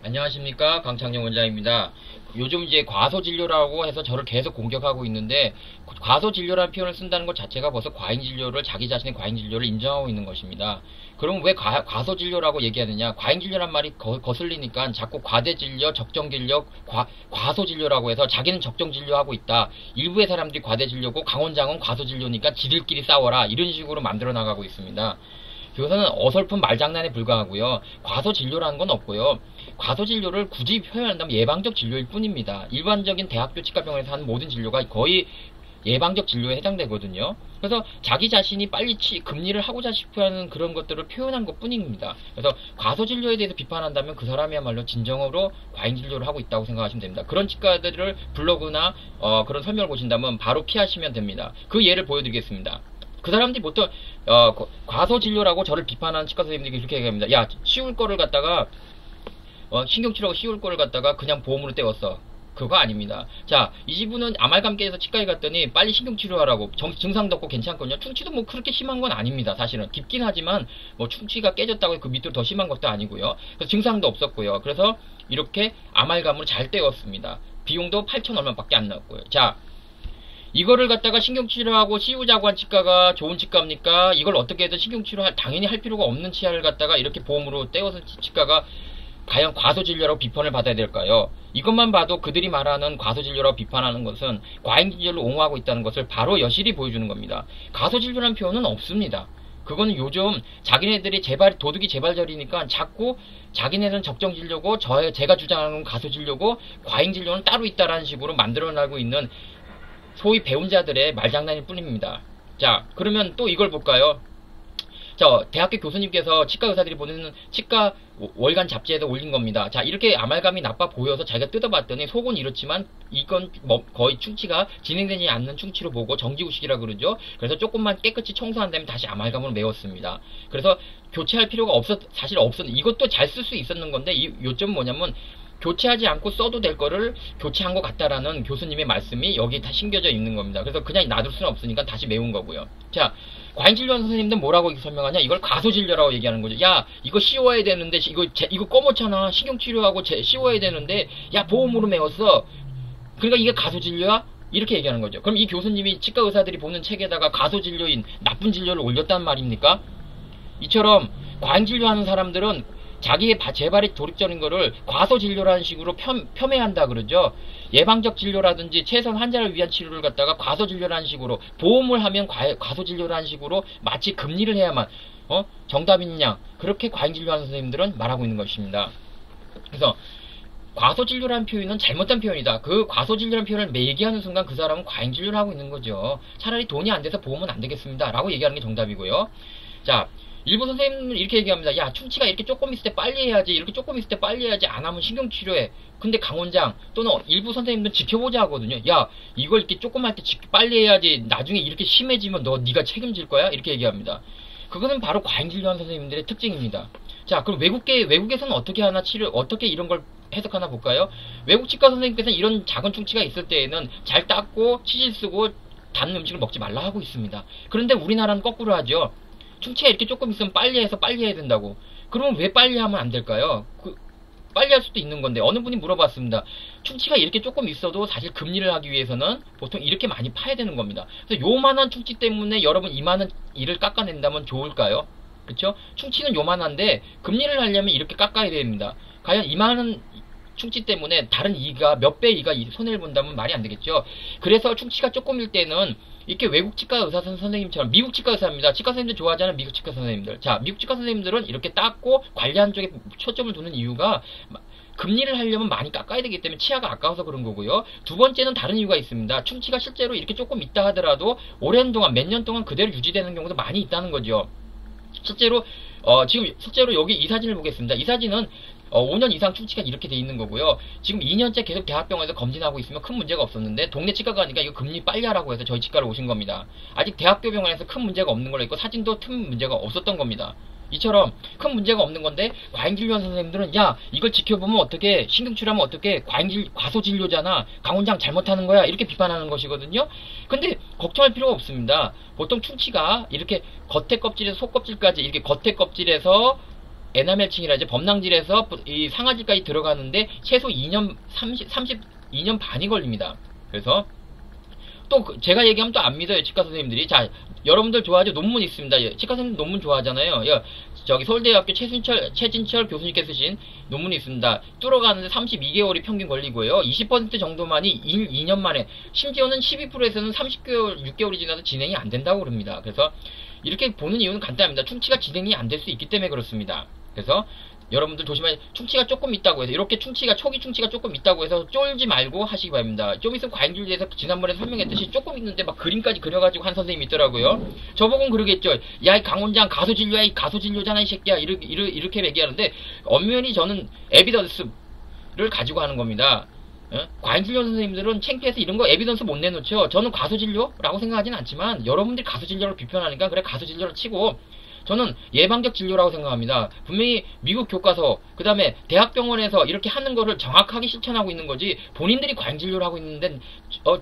안녕하십니까, 강창영 원장입니다. 요즘 이제 과소진료라고 해서 저를 계속 공격하고 있는데, 과소진료라는 표현을 쓴다는 것 자체가 벌써 과잉진료를, 자기 자신의 과잉진료를 인정하고 있는 것입니다. 그럼 왜 과소진료라고 얘기하느냐? 과잉진료란 말이 거슬리니까 자꾸 과대진료, 적정진료, 과소진료라고 해서 자기는 적정진료하고 있다. 일부의 사람들이 과대진료고 강원장은 과소진료니까 지들끼리 싸워라. 이런 식으로 만들어 나가고 있습니다. 그것은 어설픈 말장난에 불과하고요. 과소진료라는 건 없고요. 과소진료를 굳이 표현한다면 예방적 진료일 뿐입니다. 일반적인 대학교 치과병원에서 하는 모든 진료가 거의 예방적 진료에 해당되거든요. 그래서 자기 자신이 빨리 금리를 하고자 싶어하는 그런 것들을 표현한 것 뿐입니다. 그래서 과소진료에 대해서 비판한다면 그 사람이야말로 진정으로 과잉진료를 하고 있다고 생각하시면 됩니다. 그런 치과들을 블로그나 그런 설명을 보신다면 바로 피하시면 됩니다. 그 예를 보여드리겠습니다. 그 사람들이 보통 과소진료라고 저를 비판하는 치과 선생님들이 그렇게 얘기합니다. 야, 쉬울 거를 갖다가 신경치료가 쉬울 거를 갖다가 그냥 보험으로 떼었어. 그거 아닙니다. 자, 이 분은 아말감계에서 치과에 갔더니 빨리 신경치료하라고 증상도 없고 괜찮거든요. 충치도 뭐 그렇게 심한 건 아닙니다. 사실은 깊긴 하지만 뭐 충치가 깨졌다고 그 밑으로 더 심한 것도 아니고요. 그래서 증상도 없었고요. 그래서 이렇게 아말감으로 잘 떼었습니다. 비용도 8천 얼마밖에 안 나왔고요. 자, 이거를 갖다가 신경치료하고 씌우자고 한 치과가 좋은 치과입니까? 이걸 어떻게 해도 당연히 할 필요가 없는 치아를 갖다가 이렇게 보험으로 떼어서 치과가 과연 과소진료라고 비판을 받아야 될까요? 이것만 봐도 그들이 말하는 과소진료라고 비판하는 것은 과잉진료를 옹호하고 있다는 것을 바로 여실히 보여주는 겁니다. 과소진료라는 표현은 없습니다. 그거는 요즘 자기네들이 도둑이 재발절이니까 자꾸 자기네들은 적정진료고 제가 주장하는 건 과소진료고 과잉진료는 따로 있다라는 식으로 만들어나고 있는 소위 배운 자들의 말장난일 뿐입니다. 자, 그러면 또 이걸 볼까요? 자, 대학교 교수님께서 치과 의사들이 보내는 치과 월간 잡지에다 올린 겁니다. 자, 이렇게 아말감이 나빠 보여서 자기가 뜯어봤더니 속은 이렇지만 이건 뭐 거의 충치가 진행되지 않는 충치로 보고 정지후식이라 그러죠. 그래서 조금만 깨끗이 청소한 다음에 다시 아말감으로 메웠습니다. 그래서 교체할 필요가 사실 없었는데 이것도 잘 쓸 수 있었는 건데 이 요점은 뭐냐면 교체하지 않고 써도 될 거를 교체한 것 같다라는 교수님의 말씀이 여기 다 심겨져 있는 겁니다. 그래서 그냥 놔둘 수는 없으니까 다시 메운 거고요. 자, 과잉진료원 선생님들 뭐라고 설명하냐? 이걸 과소진료라고 얘기하는 거죠. 야, 이거 씌워야 되는데 이거 꺼놓잖아. 신경치료하고 씌워야 되는데 야, 보험으로 메웠어. 그러니까 이게 과소진료야? 이렇게 얘기하는 거죠. 그럼 이 교수님이 치과 의사들이 보는 책에다가 과소진료인 나쁜 진료를 올렸단 말입니까? 이처럼 과잉진료하는 사람들은 자기의 재발이 돌입적인 거를 과소진료라는 식으로 폄훼한다 그러죠. 예방적 진료라든지 최선 환자를 위한 치료를 갖다가 과소진료라는 식으로 보험을 하면 과소진료라는 식으로 마치 금리를 해야만 정답인 양 그렇게 과잉진료하는 선생님들은 말하고 있는 것입니다. 그래서 과소진료라는 표현은 잘못된 표현이다. 그 과소진료라는 표현을 얘기하는 순간 그 사람은 과잉진료를 하고 있는 거죠. 차라리 돈이 안 돼서 보험은 안 되겠습니다. 라고 얘기하는 게 정답이고요. 자, 일부 선생님은 이렇게 얘기합니다. 야, 충치가 이렇게 조금 있을 때 빨리 해야지. 이렇게 조금 있을 때 빨리 해야지. 안 하면 신경치료해. 근데 강원장 또는 일부 선생님들은 지켜보자 하거든요. 야, 이걸 이렇게 조금 할 때 빨리 해야지. 나중에 이렇게 심해지면 네가 책임질 거야? 이렇게 얘기합니다. 그거는 바로 과잉진료하는 선생님들의 특징입니다. 자, 그럼 외국에서는 어떻게 하나 어떻게 이런 걸 해석하나 볼까요? 외국 치과 선생님께서는 이런 작은 충치가 있을 때에는 잘 닦고 치실 쓰고 단 음식을 먹지 말라 하고 있습니다. 그런데 우리나라는 거꾸로 하죠. 충치가 이렇게 조금 있으면 빨리 해서 빨리 해야 된다고. 그러면 왜 빨리 하면 안 될까요? 빨리 할 수도 있는 건데 어느 분이 물어봤습니다. 충치가 이렇게 조금 있어도 사실 금리를 하기 위해서는 보통 이렇게 많이 파야 되는 겁니다. 그래서 요만한 충치 때문에 여러분 이만한 이를 깎아낸다면 좋을까요? 그렇죠? 충치는 요만한데 금리를 하려면 이렇게 깎아야 됩니다. 과연 이만한 충치 때문에 다른 이가 몇 배 이가 손해를 본다면 말이 안 되겠죠. 그래서 충치가 조금일 때는 이렇게 외국 치과 의사 선생님처럼 미국 치과 의사입니다. 치과 선생님들 좋아하잖아요. 미국 치과 선생님들. 자, 미국 치과 선생님들은 이렇게 닦고 관리하는 쪽에 초점을 두는 이유가 금리를 하려면 많이 깎아야 되기 때문에 치아가 아까워서 그런 거고요. 두 번째는 다른 이유가 있습니다. 충치가 실제로 이렇게 조금 있다 하더라도 오랜 동안 몇 년 동안 그대로 유지되는 경우도 많이 있다는 거죠. 실제로 실제로 여기 이 사진을 보겠습니다. 이 사진은 5년 이상 충치가 이렇게 돼 있는 거고요. 지금 2년째 계속 대학병원에서 검진하고 있으면 큰 문제가 없었는데 동네 치과 가니까 이거 금리 빨리 하라고 해서 저희 치과를 오신 겁니다. 아직 대학교 병원에서 큰 문제가 없는 걸로 있고 사진도 큰 문제가 없었던 겁니다. 이처럼 큰 문제가 없는 건데 과잉진료원 선생님들은 야, 이걸 지켜보면 어떻게 신경치료하면 어떻게 과소진료잖아. 강원장 잘못하는 거야. 이렇게 비판하는 것이거든요. 근데 걱정할 필요가 없습니다. 보통 충치가 이렇게 겉에 껍질에서 속껍질까지 이렇게 겉에 껍질에서 에나멜층이라지 범낭질에서 이 상아질까지 들어가는데 최소 2년 32년 반이 걸립니다. 그래서 또 제가 얘기하면 또 안 믿어요, 치과 선생님들이. 자, 여러분들 좋아하죠? 논문 있습니다. 치과 선생님 논문 좋아하잖아요. 저기 서울대학교 최진철 교수님께서 쓰신 논문이 있습니다. 뚫어가는데 32개월이 평균 걸리고요. 20% 정도만이 2년 만에, 심지어는 12%에서는 30개월, 6개월이 지나도 진행이 안 된다고 그럽니다. 그래서 이렇게 보는 이유는 간단합니다. 충치가 진행이 안 될 수 있기 때문에 그렇습니다. 그래서 여러분들 조심하세요. 충치가 조금 있다고 해서, 이렇게 초기 충치가 조금 있다고 해서 쫄지 말고 하시기 바랍니다. 좀 있으면 과잉진료에서 지난번에 설명했듯이 조금 있는데 막 그림까지 그려가지고 한 선생님이 있더라고요. 저보고는 그러겠죠. 야, 이 강원장 가소진료야, 이 가소진료잖아 이 새끼야, 이렇게 얘기하는데, 엄연히 저는 에비던스를 가지고 하는 겁니다. 과잉진료 선생님들은 창피해서 이런 거 에비던스 못 내놓죠. 저는 가소진료라고 생각하진 않지만, 여러분들이 가소진료를 비판하니까 그래 가소진료를 치고, 저는 예방적 진료라고 생각합니다. 분명히 미국 교과서, 그 다음에 대학병원에서 이렇게 하는 거를 정확하게 실천하고 있는 거지, 본인들이 과잉진료를 하고 있는데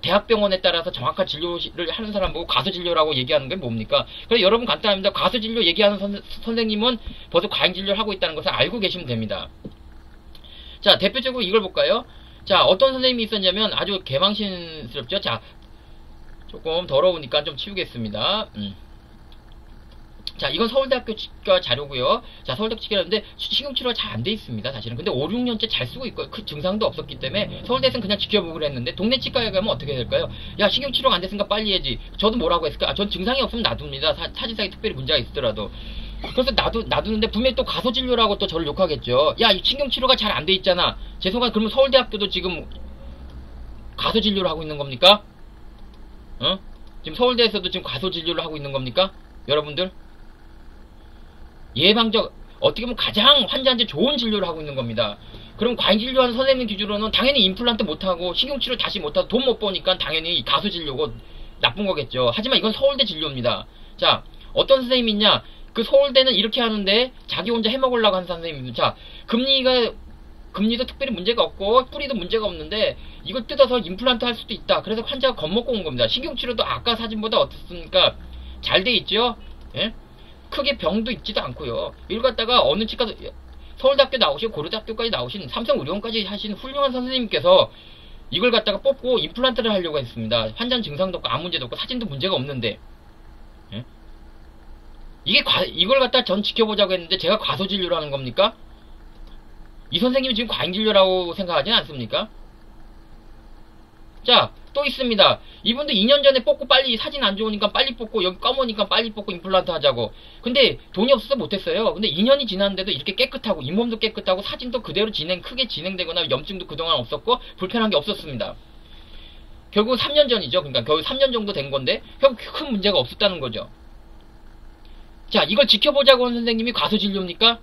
대학병원에 따라서 정확한 진료를 하는 사람 보고 가소진료라고 얘기하는 게 뭡니까? 그래서 여러분 간단합니다. 가소진료 얘기하는 선생님은 벌써 과잉진료를 하고 있다는 것을 알고 계시면 됩니다. 자, 대표적으로 이걸 볼까요? 자, 어떤 선생님이 있었냐면 아주 개망신스럽죠. 자, 조금 더러우니까 좀 치우겠습니다. 자, 이건 서울대학교 치과 자료고요. 자, 서울대학교 치과인데 식용치료가 잘 안 돼 있습니다, 사실은. 근데 5, 6년째 잘 쓰고 있고 그 증상도 없었기 때문에 서울대에서는 그냥 지켜보기로 했는데, 동네 치과에 가면 어떻게 될까요? 야, 식용치료가 안 됐으니까 빨리 해야지. 저도 뭐라고 했을까? 전 증상이 없으면 놔둡니다. 사진상에 특별히 문제가 있더라도. 그래서 놔두는데 분명히 또 가소진료라고 또 저를 욕하겠죠. 야, 이 식용치료가 잘 안 돼 있잖아. 죄송한, 그러면 서울대학교도 지금 가소진료를 하고 있는 겁니까? 지금 서울대에서도 지금 가소진료를 하고 있는 겁니까? 여러분들? 예방적, 어떻게 보면 가장 환자한테 좋은 진료를 하고 있는 겁니다. 그럼 과잉진료하는 선생님 기준으로는 당연히 임플란트 못하고 식용치료 다시 못하고 돈 못 버니까 당연히 가소진료고 나쁜 거겠죠. 하지만 이건 서울대 진료입니다. 자, 어떤 선생님이 있냐? 그 서울대는 이렇게 하는데 자기 혼자 해먹으려고 하는 선생님입니다. 자, 금리도 특별히 문제가 없고 뿌리도 문제가 없는데 이걸 뜯어서 임플란트 할 수도 있다. 그래서 환자가 겁먹고 온 겁니다. 식용치료도 아까 사진보다 어떻습니까? 잘 돼 있죠? 예? 크게 병도 있지도 않고요. 이걸 갖다가 어느 치과, 서울대학교 나오시고 고려대학교까지 나오신, 삼성의료원까지 하신 훌륭한 선생님께서 이걸 갖다가 뽑고 임플란트를 하려고 했습니다. 환자는 증상도 없고 아무 문제도 없고 사진도 문제가 없는데, 예? 이걸 갖다 전 지켜보자고 했는데 제가 과소진료를 하는 겁니까? 이 선생님이 지금 과잉진료라고 생각하진 않습니까? 자, 또 있습니다. 이분도 2년 전에 뽑고 빨리, 사진 안 좋으니까 빨리 뽑고, 여기 검으니까 빨리 뽑고 임플란트 하자고. 근데 돈이 없어서 못했어요. 근데 2년이 지났는데도 이렇게 깨끗하고, 잇몸도 깨끗하고, 사진도 그대로 크게 진행되거나 염증도 그동안 없었고, 불편한 게 없었습니다. 결국 3년 전이죠. 그러니까 결국 3년 정도 된 건데, 결국 큰 문제가 없었다는 거죠. 자, 이걸 지켜보자고 하는 선생님이 과소진료입니까?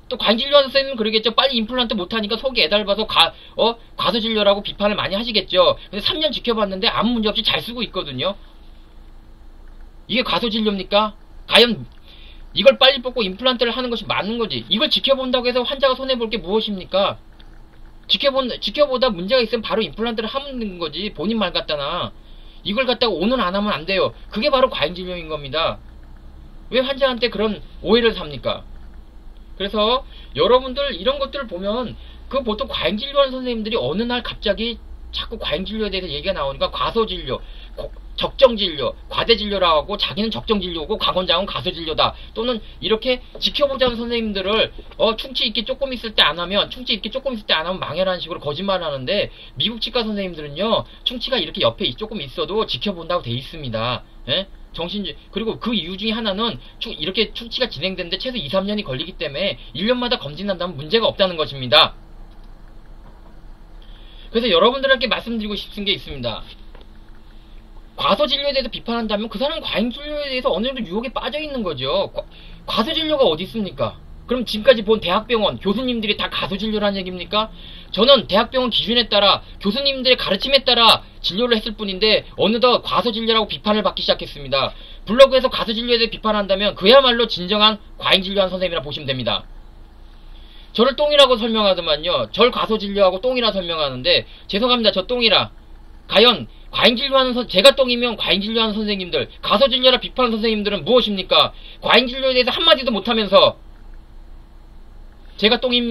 또 과잉진료하는 선생님은 그러겠죠. 빨리 임플란트 못하니까 속이 애달아서 과소진료라고 비판을 많이 하시겠죠. 근데 3년 지켜봤는데 아무 문제 없이 잘 쓰고 있거든요. 이게 과소진료입니까? 과연 이걸 빨리 뽑고 임플란트를 하는 것이 맞는 거지. 이걸 지켜본다고 해서 환자가 손해볼 게 무엇입니까? 지켜보다 문제가 있으면 바로 임플란트를 하는 거지. 본인 말 같다나. 이걸 갖다가 오늘 안 하면 안 돼요. 그게 바로 과잉진료인 겁니다. 왜 환자한테 그런 오해를 삽니까? 그래서 여러분들 이런 것들을 보면 그 보통 과잉진료하는 선생님들이 어느 날 갑자기 자꾸 과잉진료에 대해서 얘기가 나오니까 과소진료, 적정진료, 과대진료라고 하고 자기는 적정진료고 강원장은 과소진료다. 또는 이렇게 지켜보자는 선생님들을 충치 있게 조금 있을 때 안 하면 망해라는 식으로 거짓말을 하는데, 미국 치과 선생님들은요, 충치가 이렇게 옆에 조금 있어도 지켜본다고 돼 있습니다. 예? 그리고 그 이유 중에 하나는 이렇게 충치가 진행되는데 최소 2, 3년이 걸리기 때문에 1년마다 검진한다면 문제가 없다는 것입니다. 그래서 여러분들에게 말씀드리고 싶은 게 있습니다. 과소진료에 대해서 비판한다면 그 사람은 과잉진료에 대해서 어느 정도 유혹에 빠져 있는 거죠. 과소진료가 어디 있습니까? 그럼 지금까지 본 대학병원 교수님들이 다 가소진료라는 얘기입니까? 저는 대학병원 기준에 따라 교수님들의 가르침에 따라 진료를 했을 뿐인데 어느덧 과소진료라고 비판을 받기 시작했습니다. 블로그에서 가소진료에 대해 비판한다면 그야말로 진정한 과잉진료한 선생님이라 보시면 됩니다. 저를 똥이라고 설명하더만요. 절 과소진료하고 똥이라 설명하는데, 죄송합니다. 저 똥이라. 과연 과잉진료하는 제가 똥이면 과잉진료하는 선생님들, 가소진료라 비판하는 선생님들은 무엇입니까? 과잉진료에 대해서 한마디도 못하면서 제가 똥입니다.